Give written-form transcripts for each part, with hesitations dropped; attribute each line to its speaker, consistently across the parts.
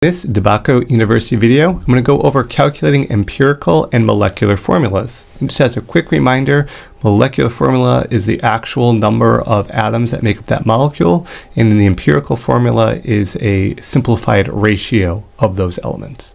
Speaker 1: This DeBacco University video, I'm going to go over calculating empirical and molecular formulas. And just as a quick reminder, molecular formula is the actual number of atoms that make up that molecule, and the empirical formula is a simplified ratio of those elements.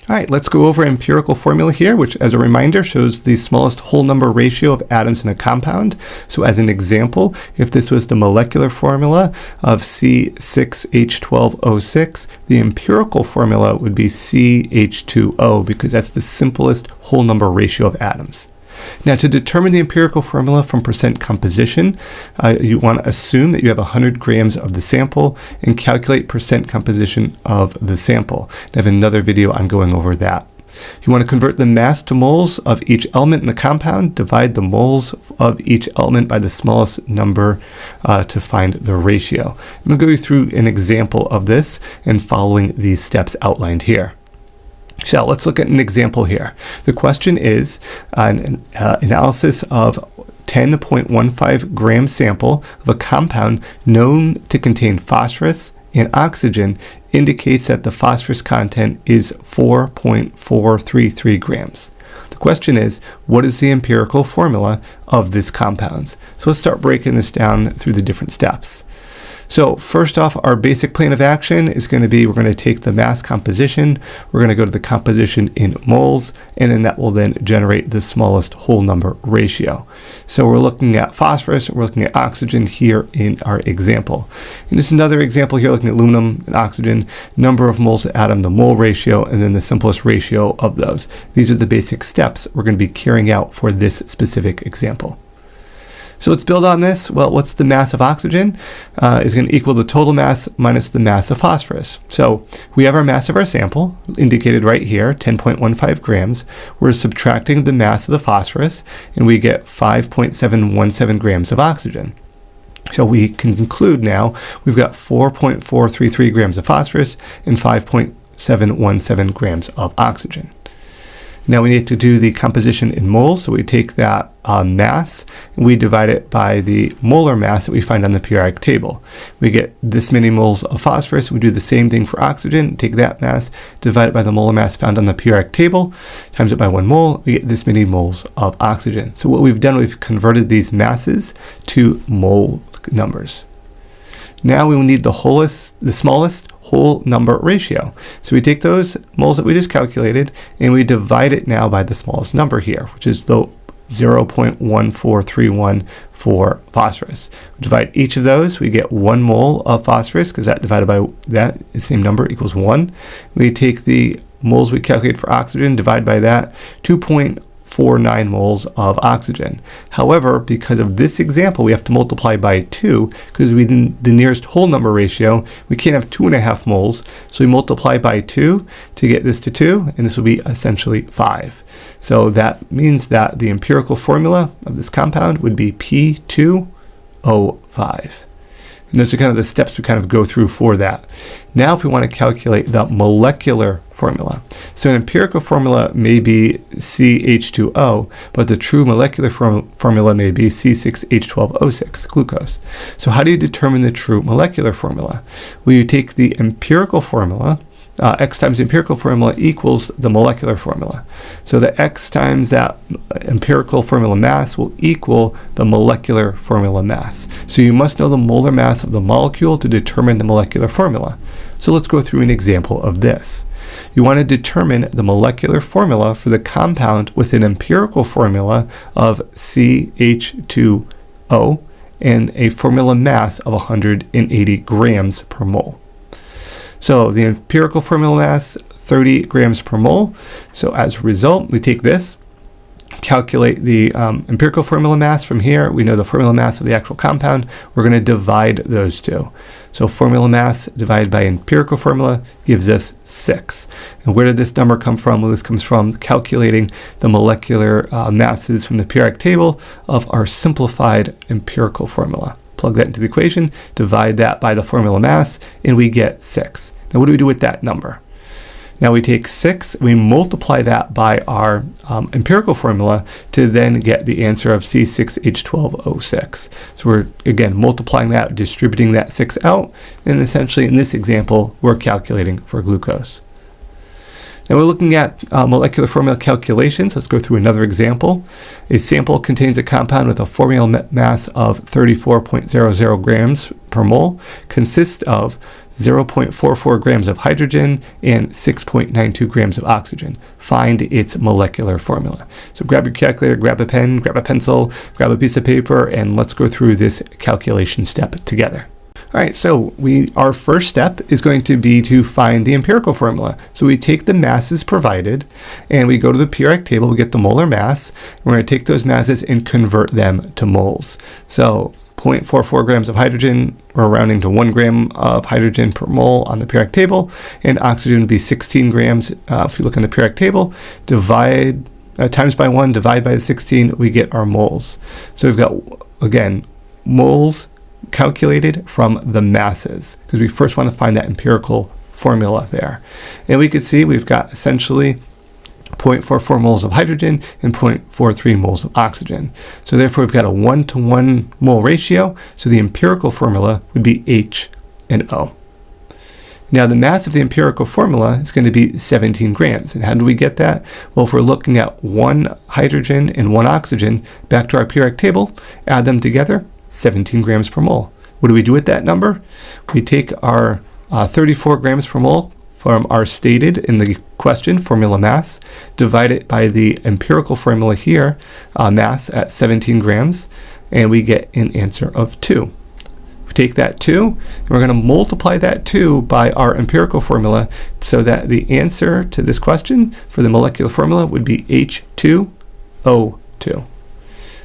Speaker 1: All right, let's go over empirical formula here, which as a reminder shows the smallest whole number ratio of atoms in a compound. So as an example, if this was the molecular formula of C6H12O6, the empirical formula would be CH2O because that's the simplest whole number ratio of atoms. Now, to determine the empirical formula from percent composition, you want to assume that you have 100 grams of the sample and calculate percent composition of the sample. I have another video on going over that. You want to convert the mass to moles of each element in the compound, divide the moles of each element by the smallest number to find the ratio. I'm going to go through an example of this and following these steps outlined here. So let's look at an example here. The question is an analysis of 10.15 gram sample of a compound known to contain phosphorus and oxygen indicates that the phosphorus content is 4.433 grams. The question is, what is the empirical formula of this compound? So let's start breaking this down through the different steps. So first off, our basic plan of action is going to be, we're going to take the mass composition, we're going to go to the composition in moles, and then that will then generate the smallest whole number ratio. So we're looking at phosphorus, we're looking at oxygen here in our example. And just another example here, looking at aluminum and oxygen, number of moles to atom, the mole ratio, and then the simplest ratio of those. These are the basic steps we're going to be carrying out for this specific example. So let's build on this. Well, what's the mass of oxygen? Is going to equal the total mass minus the mass of phosphorus. So we have our mass of our sample, indicated right here, 10.15 grams. We're subtracting the mass of the phosphorus, and we get 5.717 grams of oxygen. So we can conclude now we've got 4.433 grams of phosphorus and 5.717 grams of oxygen. Now we need to do the composition in moles, so we take that mass and we divide it by the molar mass that we find on the periodic table. We get this many moles of phosphorus. We do the same thing for oxygen, take that mass, divide it by the molar mass found on the periodic table, times it by 1 mole, we get this many moles of oxygen. So what we've done, we've converted these masses to mole numbers. Now we will need the smallest whole number ratio. So we take those moles that we just calculated and we divide it now by the smallest number here, which is the 0.1431 for phosphorus. We divide each of those, we get 1 mole of phosphorus because that divided by that is the same number equals 1. We take the moles we calculated for oxygen, divide by that, 2.49 moles of oxygen. However, because of this example, we have to multiply by 2 because within the nearest whole number ratio, we can't have 2.5 moles. So we multiply by 2 to get this to 2, and this will be essentially 5. So that means that the empirical formula of this compound would be P2O5. And those are kind of the steps we kind of go through for that. Now, if we want to calculate the molecular formula. So an empirical formula may be CH2O, but the true molecular formula may be C6H12O6, glucose. So how do you determine the true molecular formula? Well, you take the empirical formula, X times the empirical formula equals the molecular formula. So the X times that empirical formula mass will equal the molecular formula mass. So you must know the molar mass of the molecule to determine the molecular formula. So let's go through an example of this. You want to determine the molecular formula for the compound with an empirical formula of CH2O and a formula mass of 180 grams per mole. So the empirical formula mass, 30 grams per mole. So as a result, we take this, calculate the empirical formula mass from here. We know the formula mass of the actual compound. We're going to divide those two. So formula mass divided by empirical formula gives us 6. And where did this number come from? Well, this comes from calculating the molecular masses from the periodic table of our simplified empirical formula. Plug that into the equation, divide that by the formula mass, and we get 6. Now what do we do with that number? Now we take 6, we multiply that by our empirical formula to then get the answer of C6H12O6. So we're, again, multiplying that, distributing that 6 out, and essentially in this example, we're calculating for glucose. Now we're looking at molecular formula calculations. Let's go through another example. A sample contains a compound with a formula mass of 34.00 grams per mole, consists of 0.44 grams of hydrogen and 6.92 grams of oxygen. Find its molecular formula. So grab your calculator, grab a pen, grab a pencil, grab a piece of paper, and let's go through this calculation step together. All right, so our first step is going to be to find the empirical formula. So we take the masses provided and we go to the periodic table, we get the molar mass. We're going to take those masses and convert them to moles. So 0.44 grams of hydrogen, we're rounding to 1 gram of hydrogen per mole on the periodic table, and oxygen would be 16 grams. If you look in the periodic table, divide times by 1, divide by the 16, we get our moles. So we've got, again, moles calculated from the masses, because we first want to find that empirical formula there. And we could see we've got essentially 0.44 moles of hydrogen and 0.43 moles of oxygen. So therefore we've got a 1-to-1 mole ratio, so the empirical formula would be H and O. Now the mass of the empirical formula is going to be 17 grams. And how do we get that? Well, if we're looking at 1 hydrogen and 1 oxygen, back to our periodic table, add them together, 17 grams per mole. What do we do with that number? We take our 34 grams per mole from our stated in the question formula mass, divide it by the empirical formula here, mass at 17 grams, and we get an answer of 2. We take that 2, and we're going to multiply that 2 by our empirical formula so that the answer to this question for the molecular formula would be H2O2.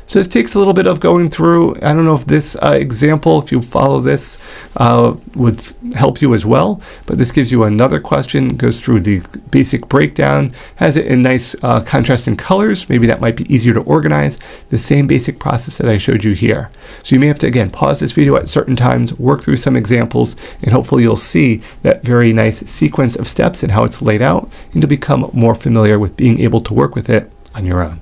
Speaker 1: So this takes a little bit of going through. I don't know if this example, if you follow this, would help you as well, but this gives you another question, goes through the basic breakdown, has it in nice contrasting colors. Maybe that might be easier to organize. The same basic process that I showed you here. So you may have to, again, pause this video at certain times, work through some examples, and hopefully you'll see that very nice sequence of steps and how it's laid out, and to become more familiar with being able to work with it on your own.